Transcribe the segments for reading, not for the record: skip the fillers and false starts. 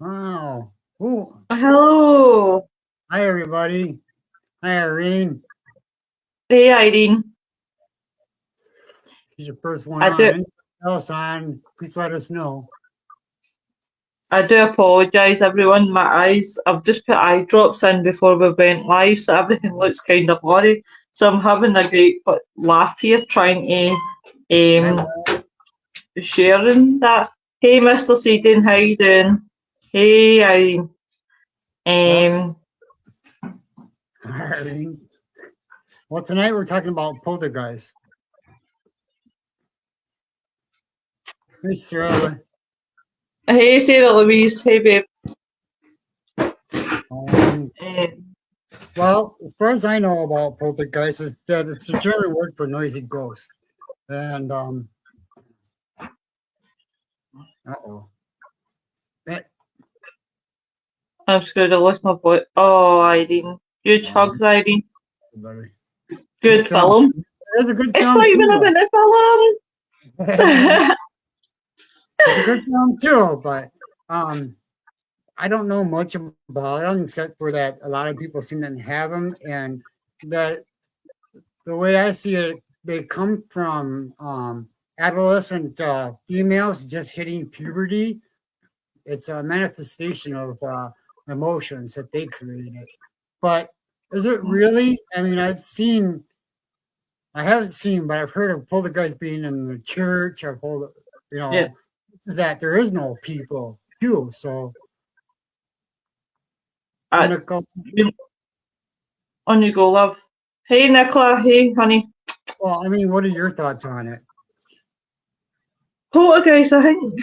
Wow. Ooh. Hello. Hi, everybody. Hi, Irene. Hey, Irene. She's the first one I on. do Anything else on, please let us know. I do apologise, everyone. My eyes, I've just put eye drops in before we went live, so everything looks kind of blurry. So I'm having a great laugh here trying to I will. sharing that. Hey, Mr. Seeding, how you doing? Hey, Irene. Well, Um, Irene. Well, tonight we're talking about poltergeist. Hey, Sarah. hey, Sarah Louise. Hey, babe. Um, Um, well, as far as I know about poltergeist, it's that it's a German word for noisy ghost. And uh-oh. That, I'm just going to list my boy. Oh, Irene. Huge um, hugs, Irene. everybody. Good Good film. film. It's a good It's film not even too. about the film. It's a good film too, but I don't know much about them except for that a lot of people seem to have them, and that the way I see it, they come from adolescent females just hitting puberty. It's a manifestation of emotions that they created. But is it really? I mean, I haven't seen, but I've heard of poltergeist being in the church. I've heard, you Yeah. know, is that there is no people too. So, Uh, Nicole, you- on you go, love. Hey, Nicola. Hey, honey. well, I mean, what are your thoughts on it? Poltergeist, I think.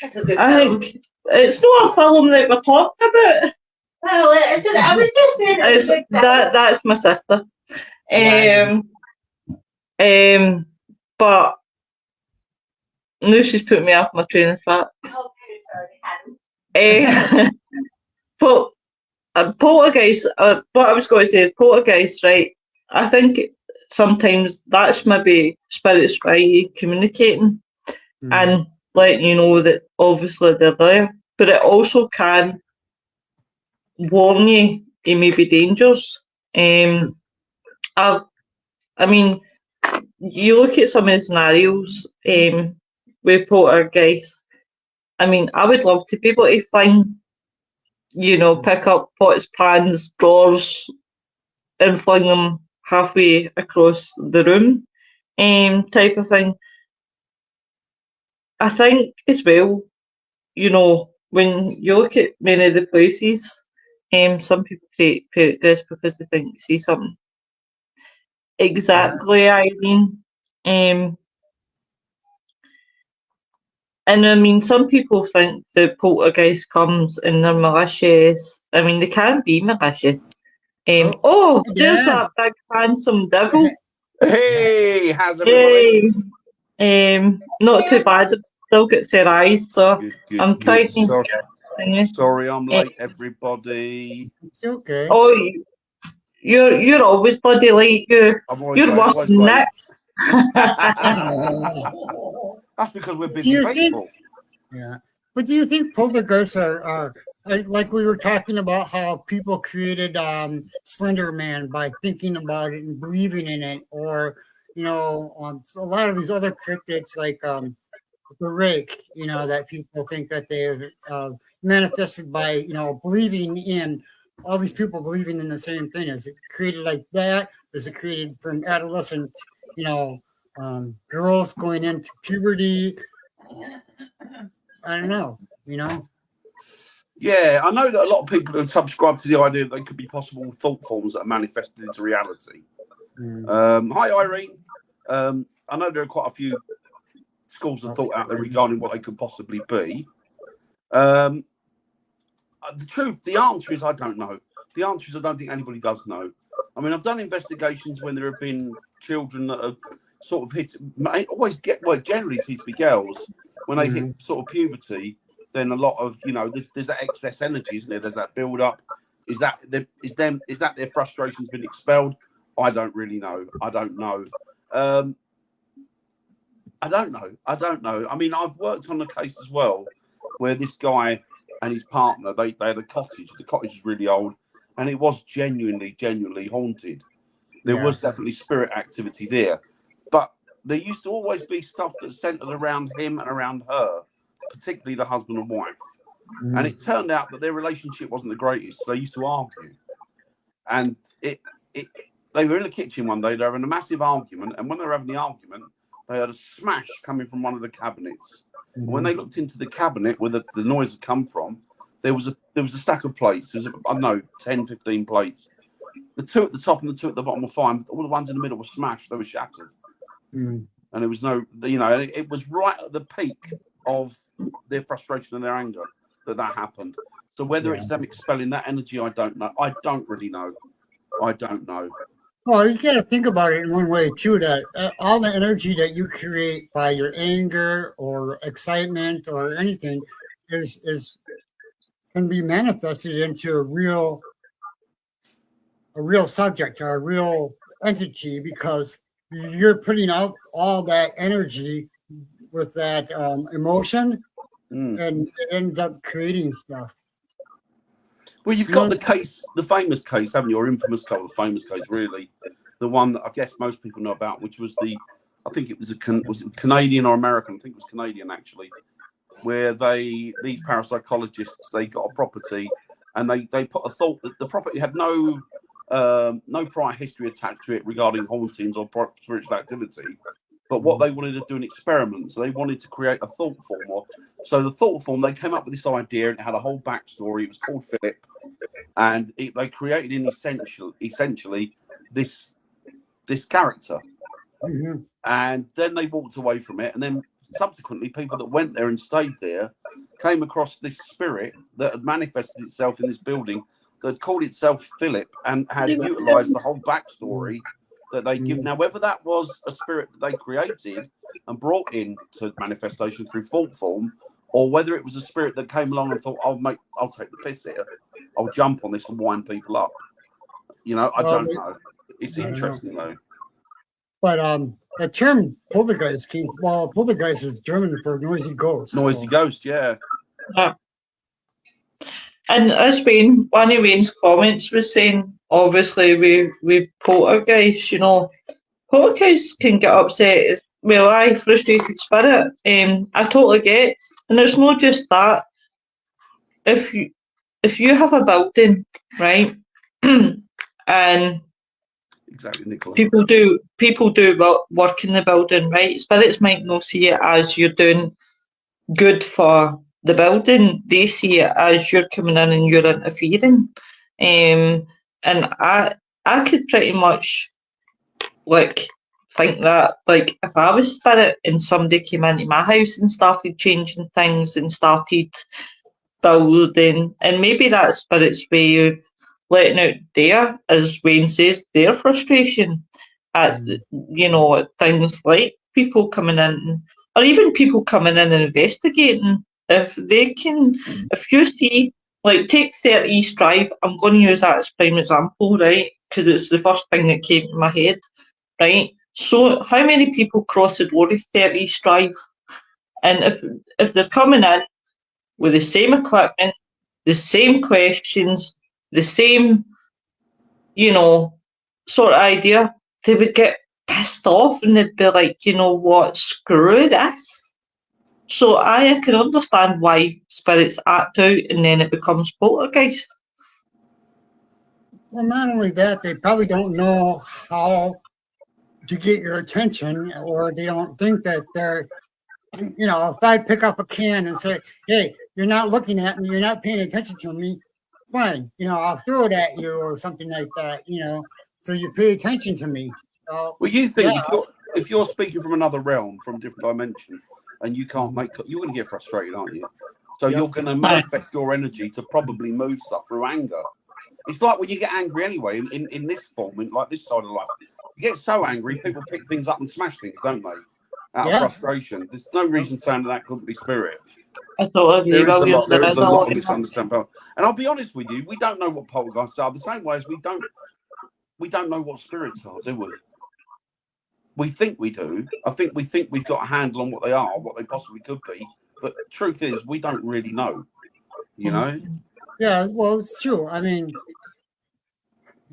It's a good I film. think it's not a film that we're talking about. Well, I was just saying it's a good film. That's my sister. Yeah, Um, but now she's put me off my train of thought. Oh, very sorry, Uh, but poltergeist. What I was going to say is poltergeist, right? I think sometimes that's maybe spirits by you communicating mm, and letting you know that obviously they're there, but it also can warn you it may be dangers. Um, I've, I mean, you look at some of the scenarios with poltergeist. I mean, I would love to be able to fling, pick up pots, pans, drawers, and fling them halfway across the room, type of thing. I think as well, when you look at many of the places, some people create this because they think they see something. yeah, Exactly, Irene. Um, and I mean, some people think the poltergeist comes and they're malicious. I mean, they can be malicious. oh, Oh, hey, there's Dad. that big handsome devil. Hey, how's everybody? Hey, not too bad. I've still got sore eyes, so Good, good, I'm good. trying to thingy. Sorry, I'm Eh, late, everybody. It's okay. oh, you're always bloody late. I'm always You're late, worse always than late. Nick. That's because we're Do busy you think? people. Yeah, but do you think poltergeists are like we were talking about how people created Slender Man by thinking about it and believing in it, or a lot of these other cryptids like the rake, that people think that they have manifested by believing in all these people believing in the same thing. Is it created like that? Is it created from adolescent, you know, girls going into puberty? I don't know. You know. Yeah, I know that a lot of people have subscribed to the idea that they could be possible thought forms that are manifested into reality. Mm. Hi, Irene. I know there are quite a few schools of thought out there regarding what they could possibly be. The answer is I don't know. The answer is I don't think anybody does know. I mean, I've done investigations when there have been children that have sort of hit, generally it seems to be girls, when they hit Mhm. sort of puberty, then a lot of, there's that excess energy, isn't there? There's that build up. Is that their frustration's been expelled? I don't really know. I don't know. I don't know. I mean, I've worked on a case as well where this guy and his partner, they had a cottage. The cottage was really old, and it was genuinely haunted. There was definitely spirit activity there, but there used to always be stuff that centered around him and around her, particularly the husband and wife. And it turned out that their relationship wasn't the greatest. They used to argue, and they were in the kitchen one day. They were having a massive argument, and when they were having the argument, they heard a smash coming from one of the cabinets. And when they looked into the cabinet where the noise had come from, there was a stack of plates. There was, I don't know, 10, 15 plates. The two at the top and the two at the bottom were fine, but all the ones in the middle were smashed. They were shattered. And there was no, it was right at the peak of their frustration and their anger that happened. So whether it's them expelling that energy, I don't know. I don't really know. I don't know. Well, you got to think about it in one way too. That all the energy that you create by your anger or excitement or anything is can be manifested into a real subject or a real entity, because you're putting out all that energy with that emotion, and it ends up creating stuff. Well, you've got the famous case, haven't you? Or infamous case, the famous case, really. The one that I guess most people know about, which was I think it was was it Canadian or American? I think it was Canadian, actually, where these parapsychologists, they got a property and they put a thought that the property had no prior history attached to it regarding hauntings or spiritual activity. But what they wanted to do an experiment, so they wanted to create a thought form. So the thought form, they came up with this idea, and it had a whole backstory. It was called Philip, and they created in essentially this character. And then they walked away from it, and then subsequently people that went there and stayed there came across this spirit that had manifested itself in this building that had called itself Philip and had utilized the whole backstory that they give. Now, whether that was a spirit that they created and brought into manifestation through thought form, or whether it was a spirit that came along and thought, I'll take the piss here, I'll jump on this and wind people up. I don't know. It's interesting though. But the term poltergeist poltergeist is German for noisy ghost. Noisy ghost, yeah. And as one of Wayne's comments was saying, obviously we poltergeist, poltergeists can get upset. Well, frustrated spirit. I totally get, and it's not just that. If you have a building, right, and exactly, Nicola. People do work in the building, right? Spirits might not see it as you're doing good for the building. They see it as you're coming in and you're interfering. And I could pretty much think that if I was spirit and somebody came into my house and started changing things and started building, and maybe that spirit's way of letting out as Wayne says, their frustration at things like people coming in, or even people coming in and investigating. If you see, take 30 East Drive, I'm going to use that as prime example, right? Because it's the first thing that came to my head, right? So how many people cross the road at 30 East Drive? And if they're coming in with the same equipment, the same questions, the same, sort of idea, they would get pissed off and they'd be like, what, screw this. So I can understand why spirits act out and then it becomes poltergeist. Well, not only that, they probably don't know how to get your attention, or they don't think that they're, if I pick up a can and say, hey, you're not looking at me, you're not paying attention to me, fine, I'll throw it at you or something like that, so you pay attention to me. Well, you think if you're speaking from another realm, from a different dimension, and you can't you're going to get frustrated, aren't you? So you're going to manifest your energy to probably move stuff through anger. It's like when you get angry anyway, in this form, in like this side of life, you get so angry, people pick things up and smash things, don't they? Out of frustration. There's no reason saying that couldn't be spirit. I thought there is a lot of misunderstanding. And I'll be honest with you, we don't know what poltergeists are. The same way as we don't know what spirits are, do we? We think we do. I think we think we've got a handle on what they are, what they possibly could be. But the truth is, we don't really know. You know? Yeah, well, it's true. I mean,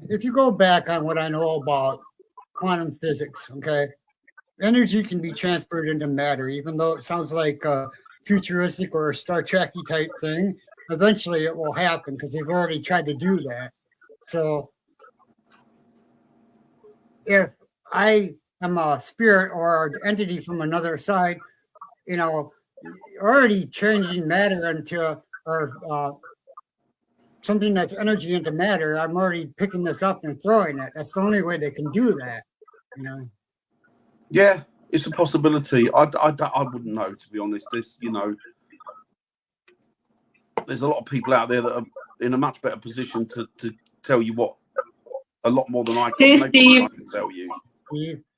if you go back on what I know about quantum physics, okay, energy can be transferred into matter, even though it sounds like a futuristic or a Star Trekky type thing. Eventually, it will happen because they've already tried to do that. So, if I am a spirit or an entity from another side, you know, already changing matter into or something that's energy into matter, I'm already picking this up and throwing it. That's the only way they can do that, you know. Yeah, it's a possibility. I wouldn't know, to be honest. There's a lot of people out there that are in a much better position to tell you what a lot more than I can. Hey, Maybe Steve. I can tell you.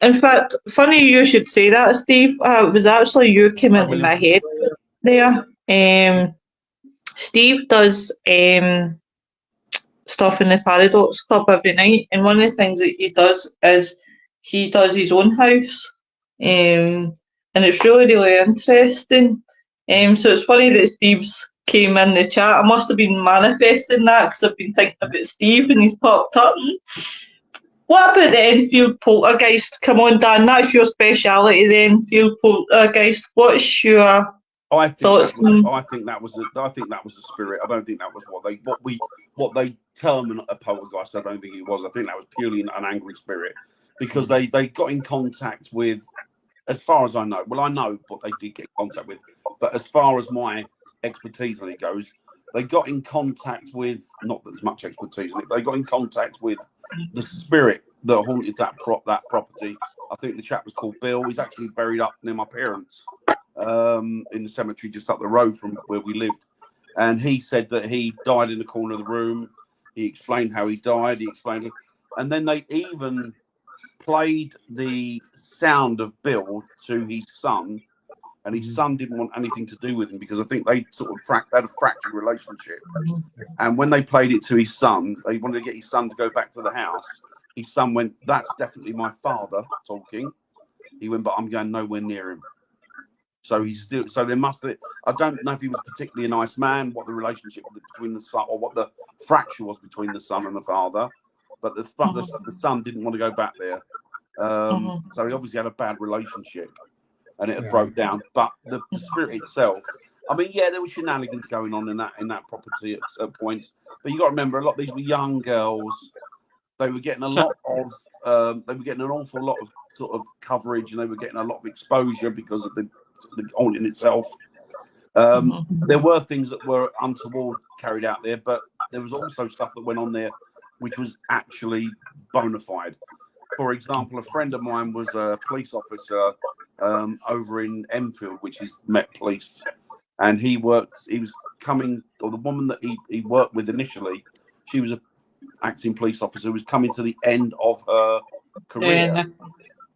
In fact, funny you should say that, Steve. It was actually you came into my head there. Steve does stuff in the Paradox Club every night, and one of the things that he does is he does his own house, and it's really interesting. So it's funny that Steve's came in the chat. I must have been manifesting that because I've been thinking about Steve and he's popped up. What about the Enfield Poltergeist? Come on, Dan, that's your speciality, the Enfield Poltergeist. What's your thoughts? I think that was a spirit. I don't think that was what they term a poltergeist. I don't think it was. I think that was purely an angry spirit because they got in contact with, as far as I know. Well, I know what they did get in contact with, but as far as my expertise on it goes, they got in contact with, not that there's much expertise on it, but they got in contact with the spirit that haunted that property. I think the chap was called Bill. He's actually buried up near my parents in the cemetery just up the road from where we lived. And he said that he died in the corner of the room. He explained how he died. And then they even played the sound of Bill to his son. And his son didn't want anything to do with him because I think they sort of had a fractured relationship. And when they played it to his son, they wanted to get his son to go back to the house. His son went, "That's definitely my father talking." He went, "But I'm going nowhere near him." So there must be, I don't know if he was particularly a nice man, what the relationship between the son, or what the fracture was between the son and the father. But the son didn't want to go back there. So he obviously had a bad relationship. And it had broke down, but the spirit itself. I mean, yeah, there were shenanigans going on in that property at points. But you got to remember, a lot of these were young girls. They were getting a lot of, they were getting an awful lot of sort of coverage, and they were getting a lot of exposure because of the haunting itself. There were things that were untoward carried out there, but there was also stuff that went on there which was actually bona fide. For example, a friend of mine was a police officer over in Enfield, which is Met Police, and he was coming, or the woman that he worked with initially, she was an acting police officer who was coming to the end of her career,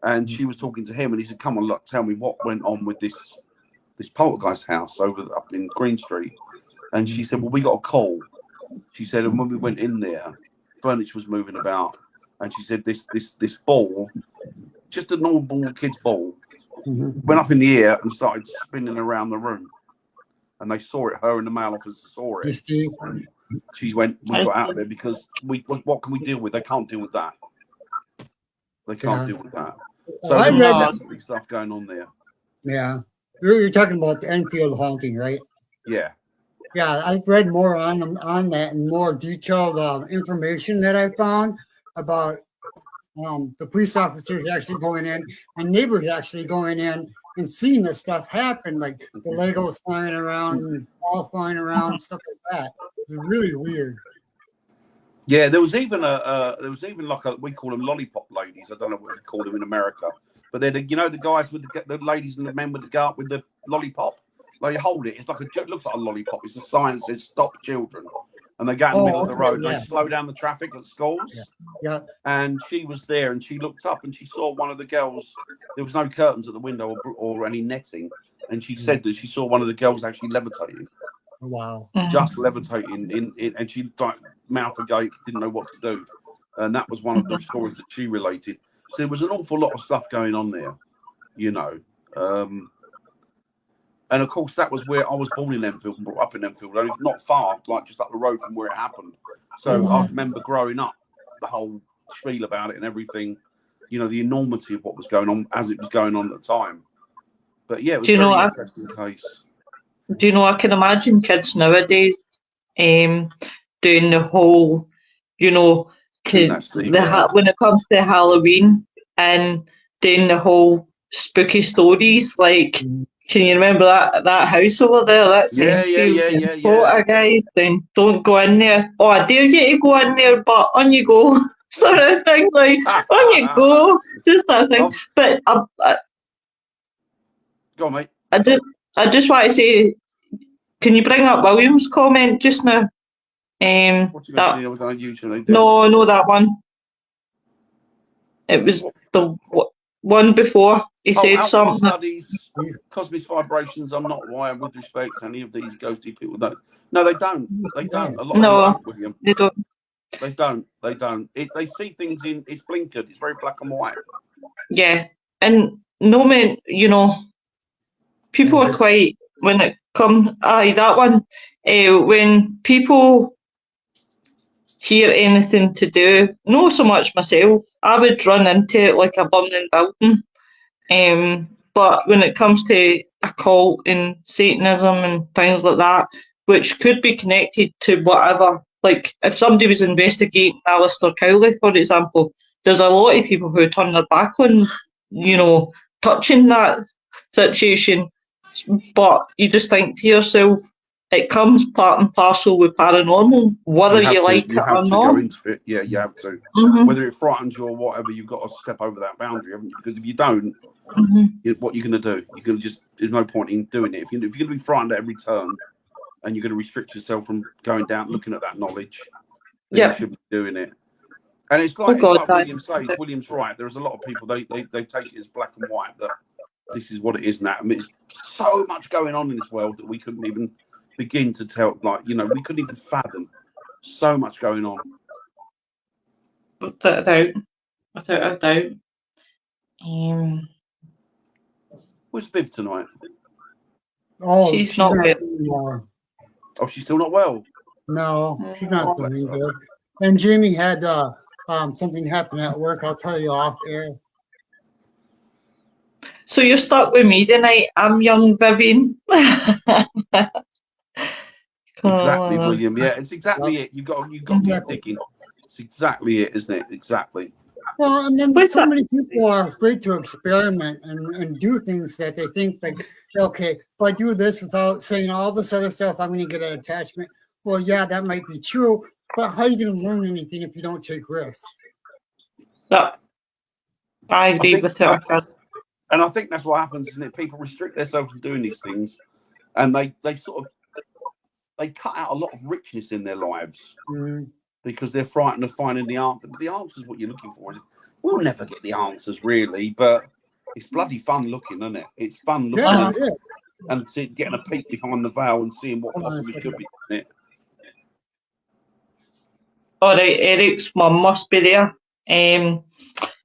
and she was talking to him, and he said, "Come on, look, tell me what went on with this poltergeist house up in Green Street." And she said, "Well, we got a call." She said, "And when we went in there, furniture was moving about." And she said, this ball, just a normal kid's ball, went up in the air and started spinning around the room. And they saw it, her and the male officer saw it. And she went, "We got out of there because what can we deal with? They can't deal with that. They can't deal with that." So I there's read definitely stuff going on there. Yeah. You're talking about the Enfield haunting, right? Yeah. Yeah, I've read more on that and more detailed information that I found about the police officers actually going in and neighbors actually going in and seeing this stuff happen, like the Legos flying around and balls flying around, stuff like that. It's really weird. Yeah, there was even like we call them lollipop ladies. I don't know what you call them in America, but they're the guys with the ladies and the men with the lollipop. Like you hold it, it looks like a lollipop. It's a sign that says "Stop Children," and they go in the middle of the road. They slow down the traffic at schools. Yeah. And she was there, and she looked up, and she saw one of the girls. There was no curtains at the window or any netting, and she said that she saw one of the girls actually levitating. Wow. Just levitating in and she like mouth agape, didn't know what to do, and that was one of the stories that she related. So there was an awful lot of stuff going on there, And of course, that was where I was born in Enfield and brought up in Enfield, only not far, like just up the road from where it happened. So I remember growing up, the whole spiel about it and everything, you know, the enormity of what was going on as it was going on at the time. But yeah, it was a very interesting case. Do you know, I can imagine kids nowadays doing the whole, you know, when it comes to Halloween and doing the whole spooky stories, like, can you remember that house over there? That's yeah. Guys, then don't go in there. Oh, I dare you to go in there, but on you go, sort of thing. Like, on you go, just that thing. But go on, mate. I just want to say, can you bring up William's comment just now? What you that, do? I usually do. No, that one. It was the one before. He said something. Studies, cosmic vibrations. I'm not wired with respect to any of these ghosty people. Don't. No, they don't. They don't. A lot of them don't, William. They don't. They don't. They don't. They see things in. It's blinkered. It's very black and white. Yeah, and no man. You know, people are quite when it comes. That one. When people hear anything to do, not so much myself, I would run into it like a burning building. But when it comes to occult and Satanism and things like that, which could be connected to whatever, like if somebody was investigating Aleister Crowley, for example, there's a lot of people who turn their back on, you know, touching that situation. But you just think to yourself, it comes part and parcel with paranormal, whether you like it or not. Go into it. Yeah, you have to. Whether it frightens you or whatever, you've got to step over that boundary, haven't you? Because if you don't, what you're going to do? You're going to just, there's no point in doing it. If you're going to be frightened at every turn and you're going to restrict yourself from going down, looking at that knowledge, then you should be doing it. And it's like, like William says, William's right. There's a lot of people, they take it as black and white, that this is what it is now. I mean, there's so much going on in this world that we couldn't even begin to tell, like, you know, we couldn't even fathom so much going on. Without a doubt. Where's Viv tonight? Oh, she's not good. Oh, she's still not well? No, she's not doing good. And Jamie had something happen at work. I'll tell you off air. So you're stuck with me tonight. I'm young Vivian. Exactly, William. Yeah, it's exactly it. You got to keep thinking. It's exactly it, isn't it? Exactly. Well, and then so many people are afraid to experiment and do things that they think, like, okay, if I do this without saying all this other stuff, I'm going to get an attachment. Well, yeah, that might be true, but how are you going to learn anything if you don't take risks? I agree with that. And I think that's what happens, isn't it? People restrict themselves from doing these things, and they sort of cut out a lot of richness in their lives because they're frightened of finding the answer. But the answer is what you're looking for. We'll never get the answers, really, but it's bloody fun looking, isn't it? It's fun looking and getting a peek behind the veil and seeing what possibly could be in it. All right, Eric's mum must be there.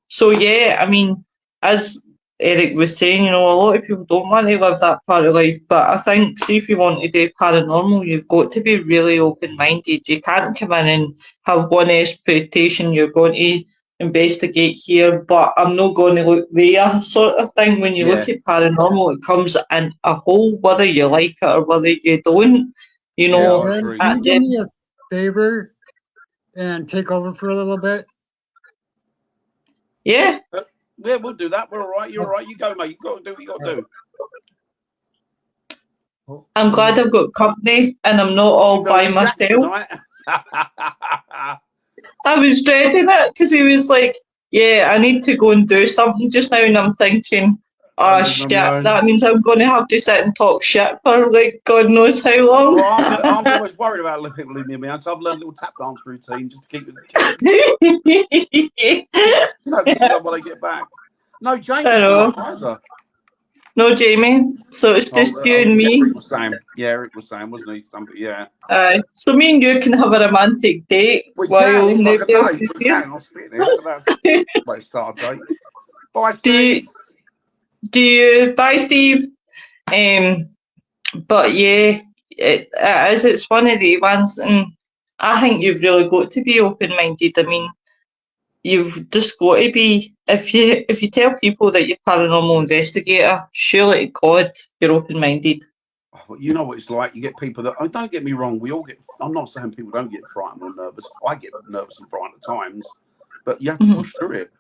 So yeah, I mean, as Eric was saying, you know, a lot of people don't want to live that part of life, but I think, see, if you want to do paranormal, you've got to be really open-minded. You can't come in and have one expectation, you're going to investigate here, but I'm not going to look there, sort of thing. When you look at paranormal, it comes in a whole, whether you like it or whether you don't, you know. Can you do me a favor and take over for a little bit? Yeah. Yeah, we'll do that. We're all right. You're all right. You go, mate. You've got to do what you got to do. I'm glad I've got company and I'm not all by myself. I was dreading it because he was like, yeah, I need to go and do something just now, and I'm thinking, oh shit, that means I'm going to have to sit and talk shit for like God knows how long. Well, I'm always worried about people leaving me out, so I've learned a little tap dance routine just to keep it. When I get back. No, Jamie. No, Jamie. So it's just you and me. Eric was saying, wasn't he? Somebody, yeah. So me and you can have a romantic date while nobody else is here. Let's start a date. Bye, Steve. Bye, Steve. But yeah, it is. It's one of the ones, and I think you've really got to be open-minded. I mean, you've just got to be. If you tell people that you're a paranormal investigator, surely to God you're open-minded. Well, you know what it's like. You get people that. Don't get me wrong. We all get. I'm not saying people don't get frightened or nervous. I get nervous and frightened at times, but you have to push through it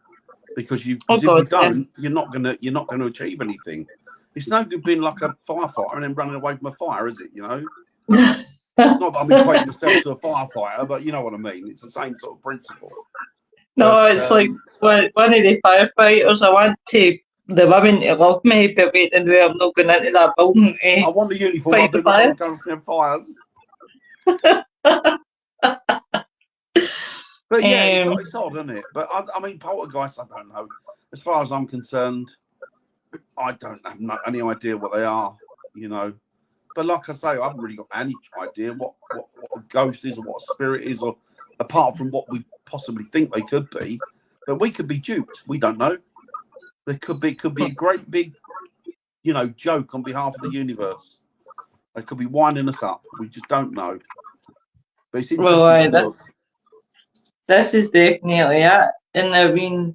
because if you don't, you're not gonna achieve anything. It's no good being like a firefighter and then running away from a fire, is it? You know. Not that I'm equating myself to a firefighter, but you know what I mean. It's the same sort of principle. No, But, it's like one of the firefighters. I want the women to love me, but wait, and I'm not going into that building. I want the uniform. I Fight do the not fire. want to go from fires. But yeah, it's odd, isn't it? But I mean, poltergeists, I don't know. As far as I'm concerned, I don't have any idea what they are, you know. But like I say, I haven't really got any idea what a ghost is or what a spirit is, or apart from what we possibly think they could be. But we could be duped. We don't know. There could be a great big, you know, joke on behalf of the universe. They could be winding us up. We just don't know. But it's interesting to look. This is definitely it. And I mean,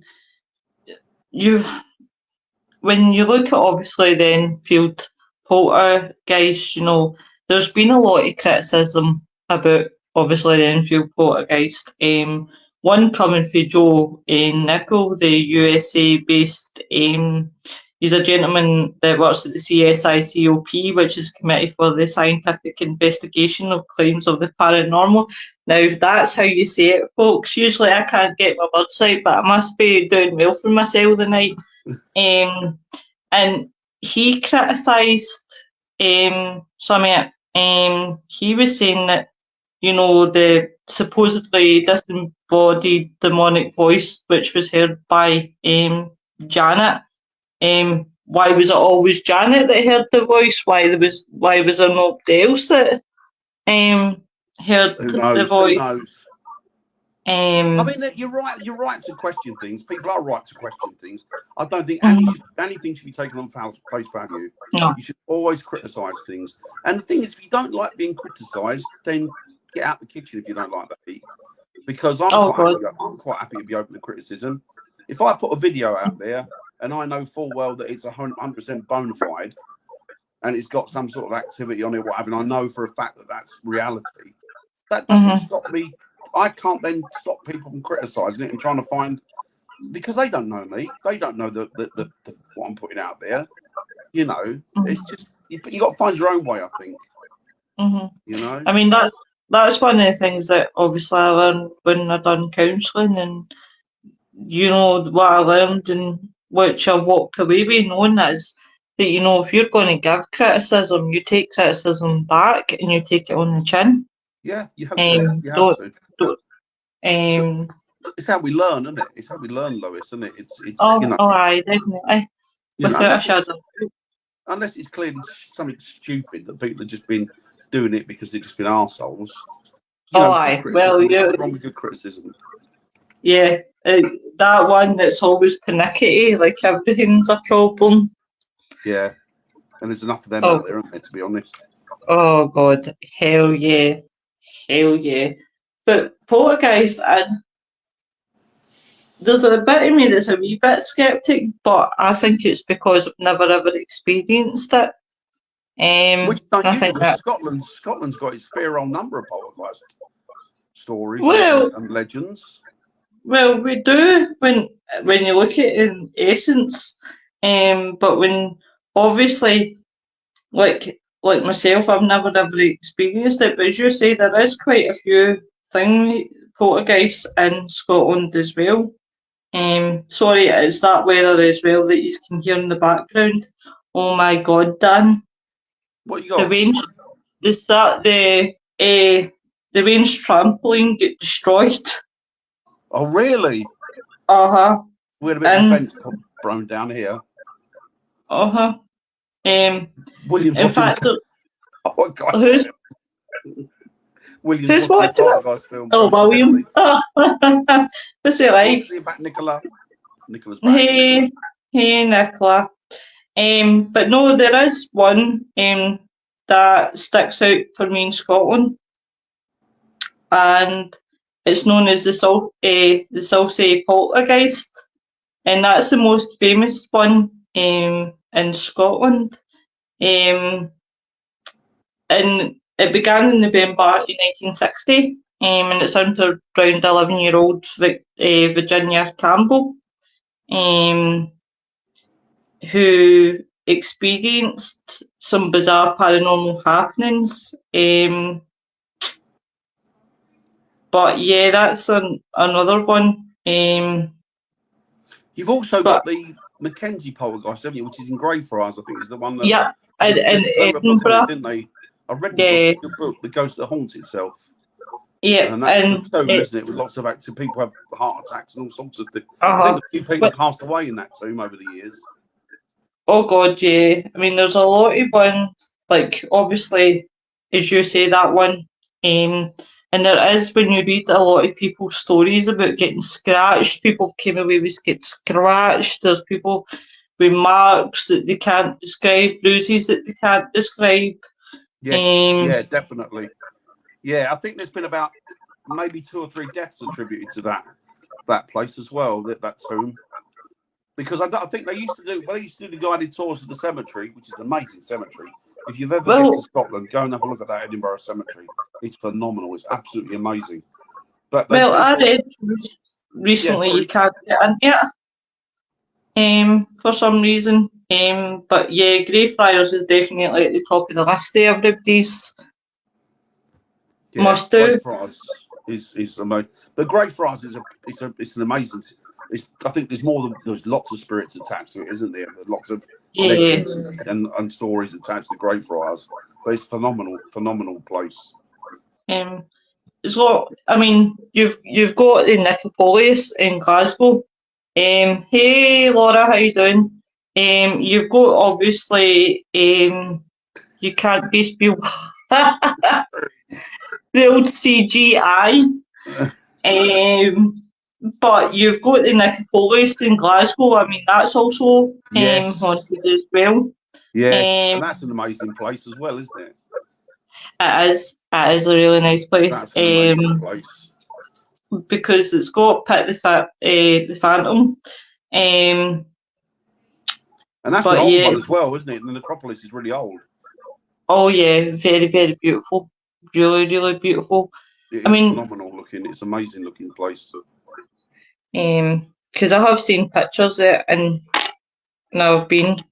when you look at obviously the Enfield poltergeist, you know, there's been a lot of criticism about obviously the Enfield poltergeist. One coming from Joe Nichol, the USA based, he's a gentleman that works at the CSICOP, which is Committee for the Scientific Investigation of Claims of the Paranormal. Now, if that's how you say it, folks, usually I can't get my words out, but I must be doing well for myself tonight. And he criticised some of it. He was saying that, you know, the supposedly disembodied demonic voice, which was heard by Janet. Why was it always Janet that heard the voice? Why was there nobody else that heard the voice? Who knows? I mean, you're right. You're right to question things. People are right to question things. I don't think anything should be taken on face value. No. You should always criticise things. And the thing is, if you don't like being criticised, then get out the kitchen if you don't like that. Because I'm quite happy to be open to criticism. If I put a video out there and I know full well that it's 100% bona fide and it's got some sort of activity on it, whatever, and I know for a fact that that's reality, that doesn't stop me. I can't then stop people from criticising it and trying to find, because they don't know me. They don't know the what I'm putting out there. You know, it's just you got to find your own way. I think. You know. I mean that's one of the things that obviously I learned when I done counselling, and you know what I learned and which I walked away with knowing is that, you know, if you're going to give criticism, you take criticism back and you take it on the chin. Yeah, you have to. You have to. It's how we learn, isn't it? It's how we learn, Lois, isn't it? It's you know, aye, definitely. Without a shadow. Unless it's clearly something stupid that people have just been doing it because they've just been arseholes. Aye. Well, yeah. Wrong with good criticism. Yeah, that one that's always panicky, like everything's a problem. Yeah, and there's enough of them out there, aren't there, to be honest? Oh, God. Hell yeah. But poltergeist, there's a bit of me that's a wee bit sceptic, but I think it's because I've never ever experienced it. Which don't I you? think that Scotland's got its fair old number of poltergeist stories and legends. Well, we do when you look at it in essence, but when obviously, like myself, I've never ever experienced it. But as you say, there is quite a few poltergeists in Scotland as well. Sorry, it's that weather as well that you can hear in the background. Oh my God, Dan! What you got? The range, the range trampoline get destroyed. Oh really? We had a bit of a fence thrown down here. Williams. In fact, oh God. Who's Williams? watching it? Film, oh, William. What's it like? See you back, Nicola. Nicola's back. Hey, Nicola. But no, there is one. that sticks out for me in Scotland, and it's known as the Salsay Poltergeist, and that's the most famous one in Scotland. And it began in November in 1960, and it centred around 11-year-old Virginia Campbell, who experienced some bizarre paranormal happenings. But yeah, that's another one. You've also got the Mackenzie Poltergeist, haven't you? Which is in Greyfriars, I think, is the one that. Yeah, in they wrote a book on Edinburgh. it, didn't they? I read the Yeah. book, it's a good book, The Ghost That Haunts Itself. Yeah, And that's and the tomb, isn't it? With lots of active people have heart attacks and all sorts of things. I uh-huh. think a few people have passed away in that tomb over the years. Oh God, yeah. I mean, there's a lot of ones, like obviously, as you say, that one. And there is, when you read a lot of people's stories about getting scratched, people came away with get scratched. There's people with marks that they can't describe, bruises that they can't describe. Yes, yeah, definitely. Yeah, I think there's been about maybe 2 or 3 deaths attributed to that place as well, that tomb. Because I think they used to do the guided tours of the cemetery, which is an amazing cemetery. If you've ever been to Scotland, go and have a look at that Edinburgh cemetery. It's phenomenal. It's absolutely amazing. But I read recently you can't get in it for some reason. But yeah, Greyfriars is definitely at the top of the list there. Everybody's must do. Greyfriars is amazing. But Greyfriars it's an amazing. I think there's lots of spirits attached to it, isn't there? There's lots of legends and stories attached to Greyfriars. But it's phenomenal place. It's got. I mean, you've got the Nicopolis in Glasgow. Hey Laura, how you doing? You've got obviously you can't be spilled. The old CGI. But you've got the Nicopolis in Glasgow. I mean, that's also haunted as well. Yeah, and that's an amazing place as well, isn't it? It is. It is a really nice place. That's an amazing place. Because it's got Pit the Phantom. And that's an old one as well, isn't it? The necropolis is really old. Oh yeah, very, very beautiful. Really, really beautiful. It's phenomenal looking. It's an amazing looking place. Because I have seen pictures there and I've been.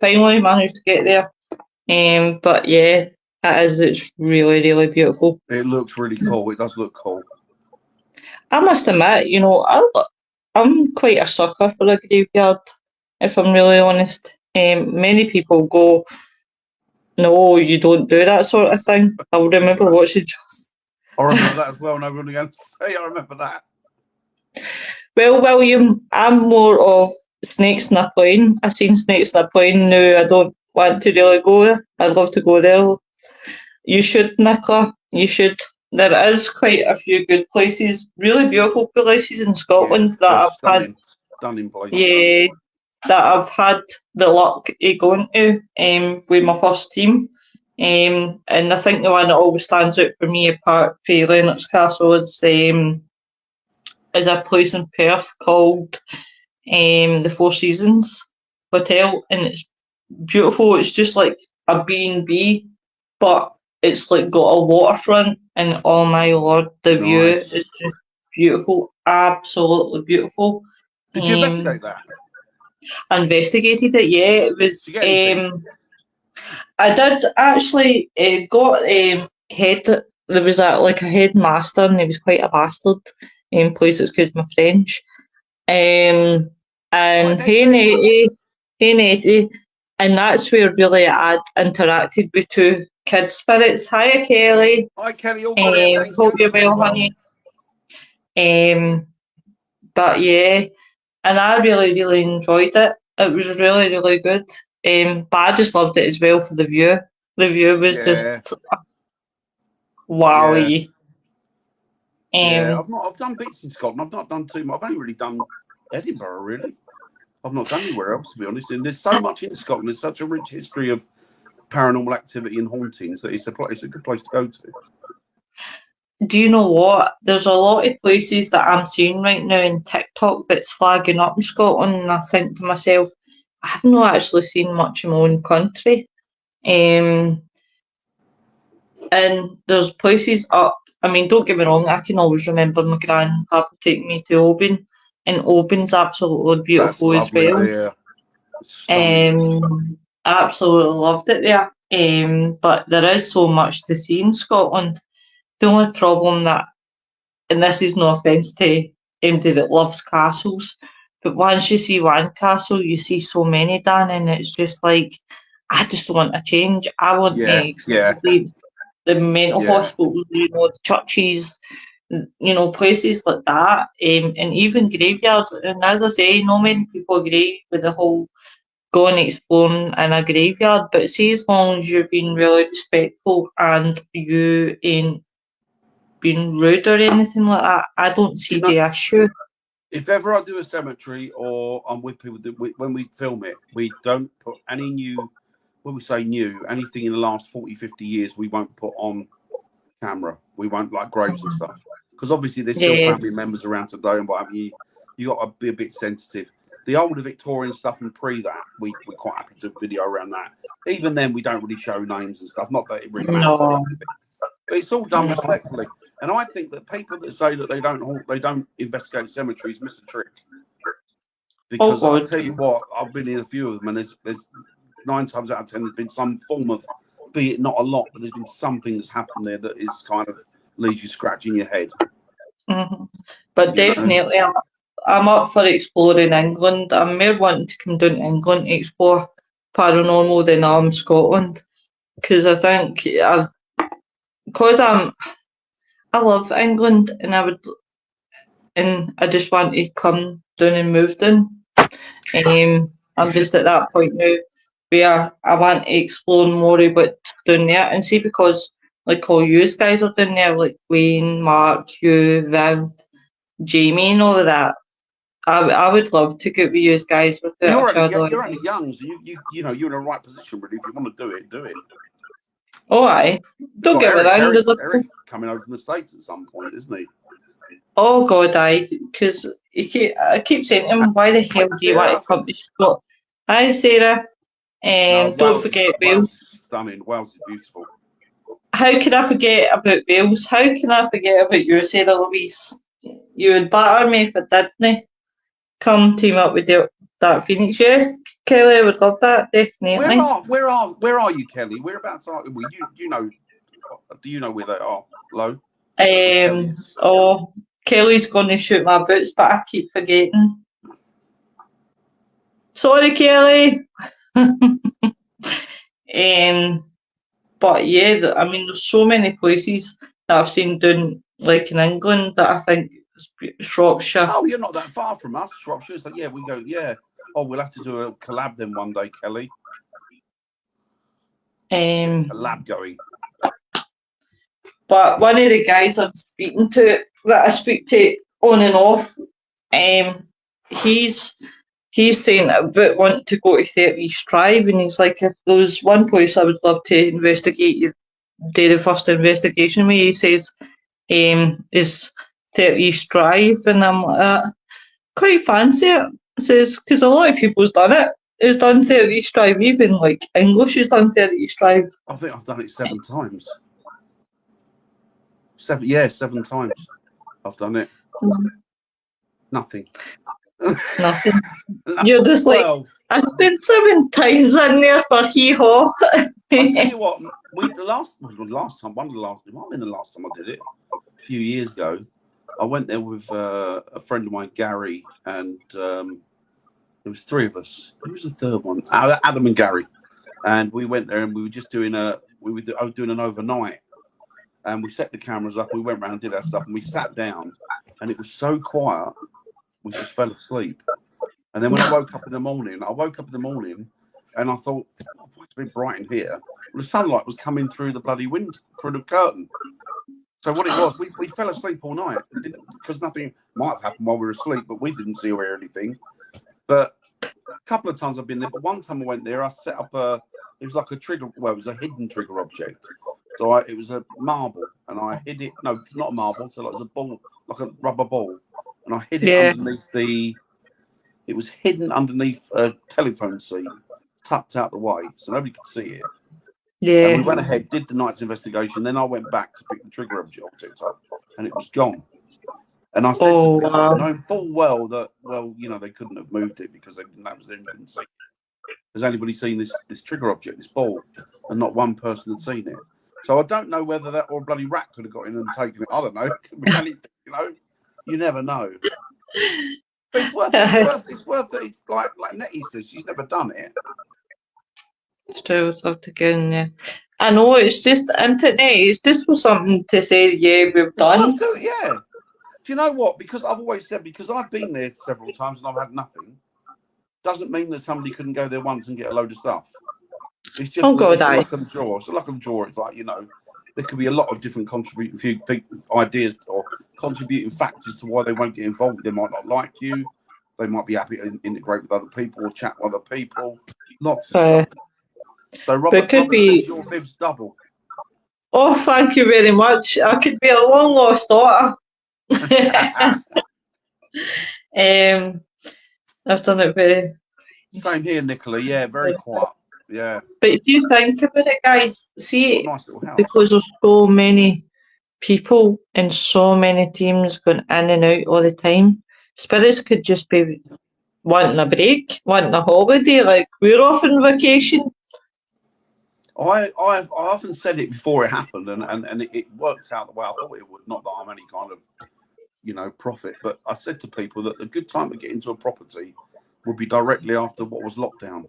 Finally managed to get there. But yeah, it's really, really beautiful. It looks really cool. It does look cool. I must admit, I'm quite a sucker for a graveyard, if I'm really honest. Many people go, no, you don't do that sort of thing. I remember watching just. I remember that as well, and everyone again say, I remember that. Well, William, I'm more of snakes in a plane. I've seen snakes in a plane now. I don't want to really go there. I'd love to go there. You should, Nicola. You should. There is quite a few good places, really beautiful places in Scotland that I've had. Stunning places. Yeah, that I've had the luck of going to with my first team. And I think the one that always stands out for me, apart from Lennox Castle, is a place in Perth called the Four Seasons Hotel, and it's beautiful. It's just like a B&B, but it's like got a waterfront, and oh my lord, the view is just beautiful, absolutely beautiful. Did you investigate that? I investigated it, yeah. It was. I did actually got head. There was a headmaster, and he was quite a bastard. Please excuse my French. And hey Nettie, and that's where really I'd interacted with 2 kid spirits. Hiya Kelly. Hi Kelly. Hope you're well, honey. But yeah, and I really, really enjoyed it. It was really, really good. But I just loved it as well for the view. The view was just wowie. I've done bits in Scotland. I've not done too much. I've only really done Edinburgh, really. I've not done anywhere else, to be honest. And there's so much in Scotland. There's such a rich history of paranormal activity and hauntings that it's a good place to go to. Do you know what? There's a lot of places that I'm seeing right now in TikTok that's flagging up in Scotland, and I think to myself, I've not actually seen much in my own country. And there's places up. I mean, don't get me wrong, I can always remember my grandpa taking me to Oban, and Oban's absolutely beautiful That's as lovely well. there. Stunning. Absolutely loved it there. But there is so much to see in Scotland. The only problem that, and this is no offence to anybody that loves castles, but once you see one castle, you see so many, Dan, and it's just like, I just want a change. I want to explore the mental hospitals, the churches, places like that, and even graveyards. And as I say, not many people agree with the whole going exploring in a graveyard, but see, as long as you're being really respectful and you ain't being rude or anything like that, I don't see the issue. If ever I do a cemetery or I'm with people, when we film it, we don't put any new, when we say new, anything in the last 40, 50 years, we won't put on camera. We won't, like graves and stuff. Because obviously there's still family members around today and what have you. You got to be a bit sensitive. The older Victorian stuff and pre that, we're quite happy to video around that. Even then, we don't really show names and stuff. Not that it really matters. No. But it's all done respectfully. And I think that people that say that they don't investigate cemeteries miss a trick. Because I'll tell you what, I've been in a few of them, and there's 9 times out of 10 there's been some form of, be it not a lot, but there's been something that's happened there that is kind of leaves you scratching your head. Mm-hmm. But definitely, I'm up for exploring England. I'm more wanting to come down to England to explore paranormal than I'm Scotland, because I think I love England, and I just want to come down and move down. I'm just at that point now where I want to explore more about down there, and see, because like all you guys are down there, like Wayne, Mark, you, Viv, Jamie, and all of that. I would love to go with you guys with it. You're only young, so you're in the right position, really. If you want to do it, do it. Oh, aye. Don't get me wrong. Eric coming over from the States at some point, isn't he? Oh, God, aye. Because I keep saying to him, why the hell do you want to come to Scotland? Hi, Sarah. Don't forget Wales. Stunning. Wales is beautiful. How can I forget about Wales? How can I forget about you, Sarah Louise? You would batter me if I didn't come team up with that Phoenix. Yes, Kelly, I would love that, definitely. Where are you, Kelly? Whereabouts are you? Do you know where they are? Low? Kelly's going to shoot my boots, but I keep forgetting. Sorry, Kelly. But yeah, I mean, there's so many places that I've seen down, like in England, that I think Shropshire. Oh, you're not that far from us. Shropshire. It's like, yeah, we go, yeah. Oh, we'll have to do a collab then one day, Kelly. A collab going. But one of the guys I'm speaking to, that I speak to on and off, he's saying about wanting to go to 30 East Drive, and he's like, if there was one place I would love to investigate, do the first investigation with, he says, is 30 East Drive, and I'm like, quite fancy it. Says, because a lot of people's done it. It's done 30 East Drive, even like English has done 30 East Drive. I think I've done it 7 times. 7 times I've done it. Nothing. Nothing. You're just like, I spent 7 times in there for hee-haw. I'll tell you what, one of the last time I did it, a few years ago, I went there with a friend of mine, Gary, and there was 3 of us. Who was the third one? Adam and Gary. And we went there, and we were just doing I was doing an overnight. And we set the cameras up, we went around and did our stuff, and we sat down, and it was so quiet, we just fell asleep. And then when I woke up in the morning, and I thought, oh, it's a bit bright in here. Well, the sunlight was coming through the bloody wind, through the curtain. So what it was, we fell asleep all night, because nothing might have happened while we were asleep, but we didn't see or hear anything. But couple of times I've been there, but one time I went there, I set up it was like a trigger, well, it was a hidden trigger object. So it was a marble, and I hid it, no, not a marble, so it was a ball, like a rubber ball, and I hid it underneath it was hidden underneath a telephone seat, tucked out the way, so nobody could see it. Yeah. And we went ahead, did the night's investigation, then I went back to pick the trigger object up, and it was gone. And I said to people, knowing full well that, well, you know, they couldn't have moved it because they didn't, that was there and couldn't see it. Has anybody seen this trigger object, this ball? And not one person had seen it. So I don't know whether that or a bloody rat could have got in and taken it. I don't know. It could be anything, you know. You never know. But it's worth it. It's like Nettie says, she's never done it. It's true, it's have to get in there. I know, it's just internet. It's just for something to say, yeah, we've done. Yeah. Do you know what? Because I've always said, because I've been there several times and I've had nothing, doesn't mean that somebody couldn't go there once and get a load of stuff. It's just luck of the draw. It's a luck of the draw. It's like, you know, there could be a lot of different contributing ideas or contributing factors to why they won't get involved. They might not like you. They might be happy to integrate with other people or chat with other people. Lots of stuff. So Robert, could be your bib's double. Oh, thank you very much. I could be a long lost daughter. I've done it very. Same here, Nicola. Yeah, very quiet. Yeah. But if you think about it, guys, see, nice little house. Because there's so many people and so many teams going in and out all the time, spirits could just be wanting a break, wanting a holiday, like we're off on vacation. I've often said it before it happened, and it worked out the way I thought it would. Not that I'm any kind of, you know, prophet, but I said to people that the good time to get into a property would be directly after what was lockdown,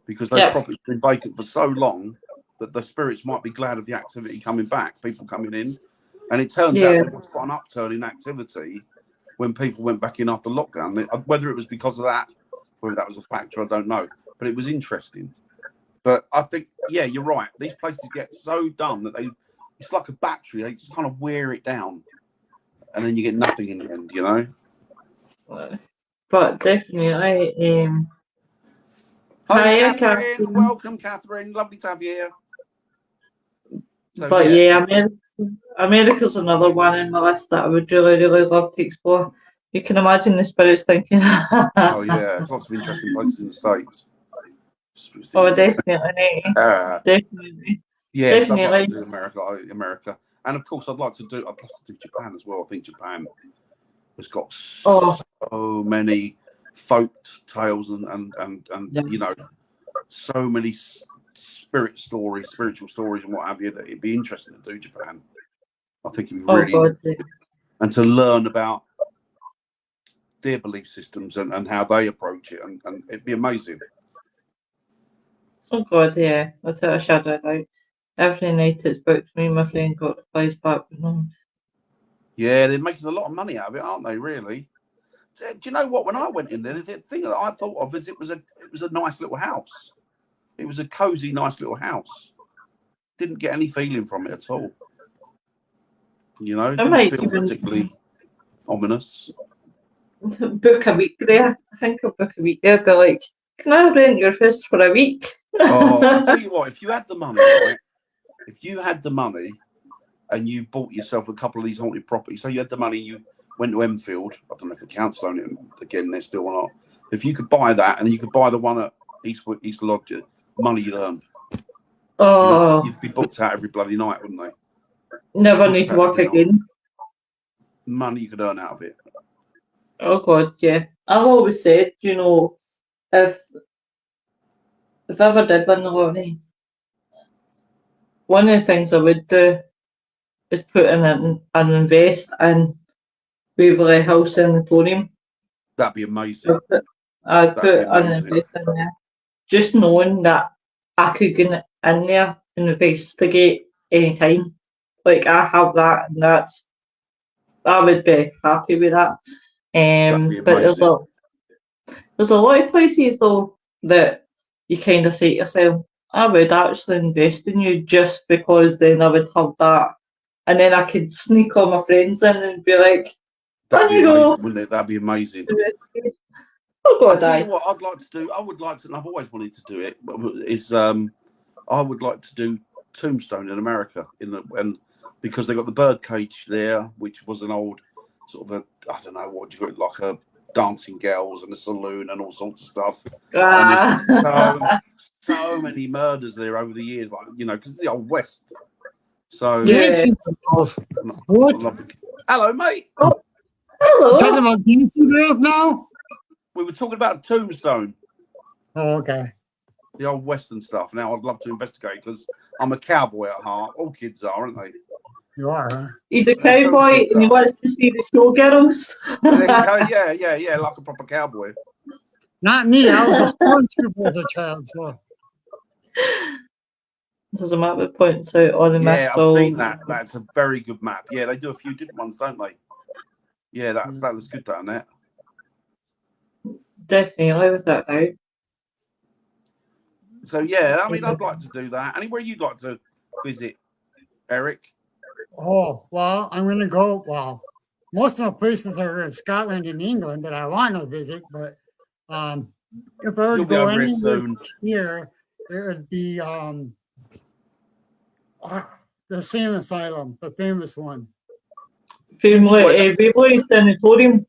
because those properties have been vacant for so long that the spirits might be glad of the activity coming back, people coming in, and it turns out there was quite an upturn in activity when people went back in after lockdown. Whether it was because of that, whether that was a factor, I don't know, but it was interesting. But I think, yeah, you're right. These places get so done that it's like a battery. They just kind of wear it down, and then you get nothing in the end, you know. But definitely, Hi, Catherine. Welcome, Catherine. Lovely to have you here. So, but America's another one in my list that I would really, really love to explore. You can imagine the spirits thinking. Oh yeah, there's lots of interesting places in the States. Oh, definitely. Definitely. Yeah, definitely. I'd like to do America. And of course, I'd love to do Japan as well. I think Japan has got so many folk tales and you know, so many spiritual stories and what have you, that it'd be interesting to do Japan. I think it'd be really and to learn about their belief systems and how they approach it, and it'd be amazing. Oh God, yeah. Without a shadow of doubt. Every night it's booked, me and my friend got the place back with them. Yeah, they're making a lot of money out of it, aren't they, really? Do you know what? When I went in there, the thing that I thought of is it was a nice little house. It was a cozy, nice little house. Didn't get any feeling from it at all. You know, didn't feel particularly ominous. Book a week there. I think I'll book a week there, but like, can I rent your place for a week? Oh, I'll tell you what, if you had the money, right? If you had the money and you bought yourself a couple of these haunted properties, so you had the money, you went to Enfield, I don't know if the council own it again, they're still or not. If you could buy that and you could buy the one at East Lodge, money you'd earn. Oh. You know, you'd be booked out every bloody night, wouldn't they? Never need to work again. Money you could earn out of it. Oh God, yeah. I've always said, you know, if I ever did win the lottery, one of the things I would do is put in and invest in Waverley House Sanatorium. That'd be amazing. I'd put an invest in there. Just knowing that I could get in there and investigate anytime. Like I have that, and I would be happy with that. But there's a lot of places though that you kind of say to yourself, I would actually invest in you just because then I would have that, and then I could sneak all my friends in and be like, that'd be amazing, wouldn't it? That'd be amazing. Oh I God, tell you aye. what, I'd like to do. I would like to, and I've always wanted to do it. Is I would like to do Tombstone in America and because they got the birdcage there, which was an old sort of I don't know what do you call it, like a dancing girls and a saloon and all sorts of stuff. And there's so many murders there over the years, like because it's the old West. So Yeah. Dancing girls. What? Hello, mate. Talking Hello. about dancing girls now? We were talking about Tombstone, Oh, okay. the old Western stuff. Now I'd love to investigate because I'm a cowboy at heart. All kids are, aren't they? You are, huh? He's a cowboy and he wants to see the showgirls. Yeah, like a proper cowboy. Not me. I was a stormtrooper as a child, so. There's a map that points out all the Yeah, myths. I've seen that. That's a very good map. Yeah, they do a few different ones, don't they? Yeah, that was good down there. Definitely with that now. So yeah, I mean, I'd like to do that. Anywhere you'd like to visit, Eric? Oh, well, I'm going to go. Well, most of the places are in Scotland and England that I want to visit, but if I were to You'll be go over here anywhere soon. here, it would be the Insane Asylum, the famous one. Family, Waverley Sanatorium.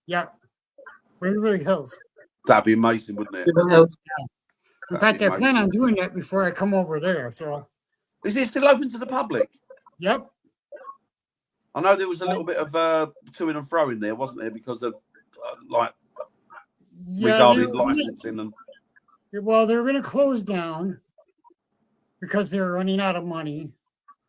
Yep. Waverly Hills. That'd be amazing, wouldn't it? Waverly Hills. In That'd fact, be I plan amazing. on doing that before I come over there. So, Is it still open to the public? yep. I know there was a little bit of to and fro in there, wasn't there? Because of regarding licensing and. Well, they're going to close down because they're running out of money.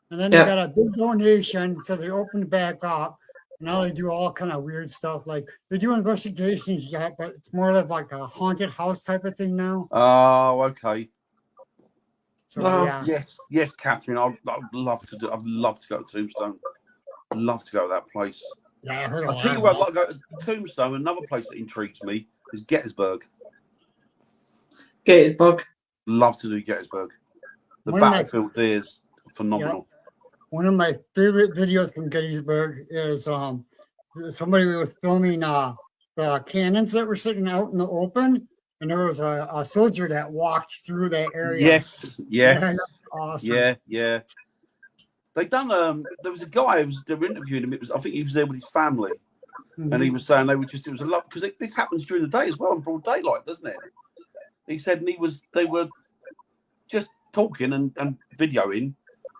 And then Yeah. they got a big donation, so they opened back up. Now they do all kind of weird stuff. Like they do investigations yet, but it's more like a haunted house type of thing now. Oh, okay. So Wow. yeah. Yes, Catherine. I'd love to do. I'd love to go to Tombstone. I'd love to go to that place. Yeah, I heard a I'll lot. tell you what, I'd about like to go to Tombstone. Another place that intrigues me is Gettysburg. Gettysburg. Love to do Gettysburg. The One of my- battlefield there is phenomenal. One of my favorite videos from Gettysburg is somebody was filming the cannons that were sitting out in the open, and there was a soldier that walked through that area. Yes. Yeah, awesome. Yeah. They done. There was a guy who they were interviewing him. I think he was there with his family, and he was saying it was a lot because this happens during the day as well in broad daylight, doesn't it? He said, and they were just talking and videoing,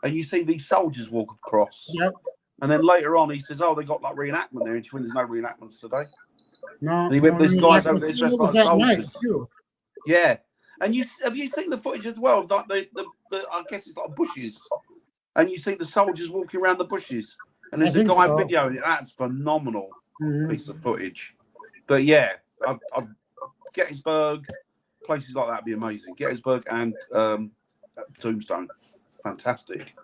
and you see these soldiers walk across. Yep. And then later on, he says, "Oh, they got like reenactment there." And she went, "There's no reenactments today." No, And he went, "This guy's over there it dressed was like that night soldiers." too. Yeah. And have you seen the footage as well? Like the I guess it's like bushes, and you see the soldiers walking around the bushes, and there's I a think guy so. videoing it. That's phenomenal Mhm. piece of footage. But yeah, I'd Gettysburg, places like that would be amazing. Gettysburg and Tombstone, fantastic.